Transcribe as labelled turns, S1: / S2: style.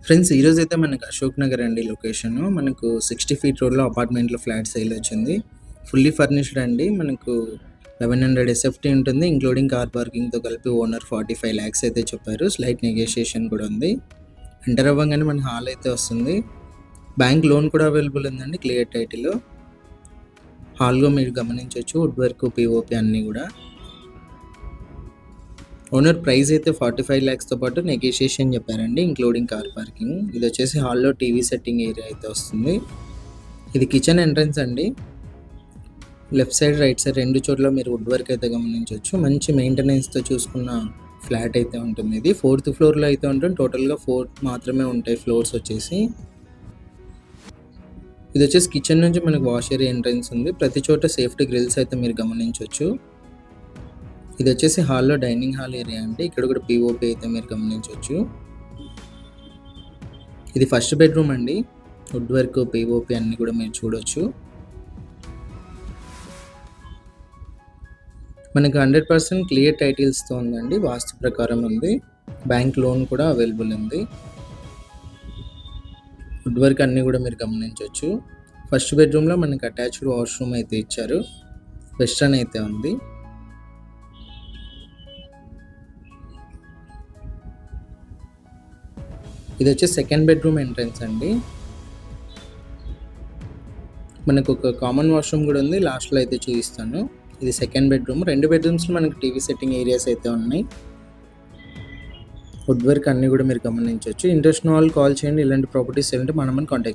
S1: Friends ఈరోజైతే మనకు అశోక్ నగర్ అండి లొకేషను. మనకు 60 ఫీట్ రోడ్‌లో అపార్ట్మెంట్‌లో ఫ్లాట్ సేల్ వచ్చింది. ఫుల్లీ ఫర్నిష్డ్ అండి. మనకు 1100 ఎస్ఎఫ్టీ ఉంటుంది. ఇంక్లూడింగ్ కార్ పార్కింగ్‌తో కలిపి ఓనర్ 45 లాక్స్ అయితే చెప్పారు. స్లైట్ నెగోషియేషన్ కూడా ఉంది. ఎంటర్ అవ్వంగానే మన హాల్ అయితే వస్తుంది. బ్యాంక్ లోన్ కూడా అవైలబుల్ ఉందండి క్లియర్ టైటిల్. హాల్‌లో మీరు గమనించొచ్చు వుడ్ వర్క్, పీఓపీ అన్నీ కూడా. ఓనర్ ప్రైస్ అయితే 45 లాక్స్‌తో పాటు నెగోషియేషన్ చెప్పారండి ఇంక్లూడింగ్ కార్ పార్కింగ్. ఇది వచ్చేసి హాల్‌లో టీవీ సెట్టింగ్ ఏరియా అయితే వస్తుంది. ఇది కిచెన్ ఎంట్రన్స్ అండి. లెఫ్ట్ సైడ్, రైట్ సైడ్ 2 చోట్ల మీరు వుడ్ వర్క్ అయితే గమనించొచ్చు. మంచి మెయింటెనెన్స్‌తో చూసుకున్న ఫ్లాట్ అయితే ఉంటుంది ఇది. 4th ఫ్లోర్‌లో అయితే ఉంటుంది. టోటల్‌గా 4 మాత్రమే ఉంటాయి ఫ్లోర్స్ వచ్చేసి. ఇది వచ్చేసి కిచెన్ నుంచి మనకు వాష్ ఏరియా ఎంట్రన్స్ ఉంది. ప్రతి చోట సేఫ్టీ గ్రిల్స్ అయితే మీరు గమనించొచ్చు. ఇది వచ్చేసి హాల్‌లో డైనింగ్ హాల్ ఏరియా అండి. ఇక్కడ కూడా పీఓపీ అయితే మీరు గమనించొచ్చు. ఇది ఫస్ట్ బెడ్రూమ్ అండి. వుడ్ వర్క్, పీఓపీ అన్నీ కూడా మీరు చూడొచ్చు. మనకు 100% క్లియర్ టైటిల్స్‌తో ఉందండి. వాస్తు ప్రకారం ఉంది. బ్యాంక్ లోన్ కూడా అవైలబుల్ ఉంది. వుడ్ వర్క్ అన్నీ కూడా మీరు గమనించొచ్చు. ఫస్ట్ బెడ్రూమ్‌లో మనకు అటాచ్డ్ వాష్రూమ్ అయితే ఇచ్చారు. వెస్టర్న్ అయితే ఉంది. ఇది వచ్చి సెకండ్ బెడ్రూమ్ ఎంట్రన్స్ అండి. మనకు ఒక కామన్ వాష్రూమ్ కూడా ఉంది. లాస్ట్‌లో అయితే చూపిస్తాను. ఇది సెకండ్ బెడ్రూమ్. 2 బెడ్రూమ్స్‌లో మనకు టీవీ సెట్టింగ్ ఏరియాస్ అయితే ఉన్నాయి. వుడ్ వర్క్ అన్నీ కూడా మీరు గమనించొచ్చు. ఇంట్రెస్ట్ ఉన్న వాళ్ళు కాల్ చేయండి. ఇలాంటి ప్రాపర్టీస్ చేయాలంటే మనమని కాంటాక్ట్ చేయండి.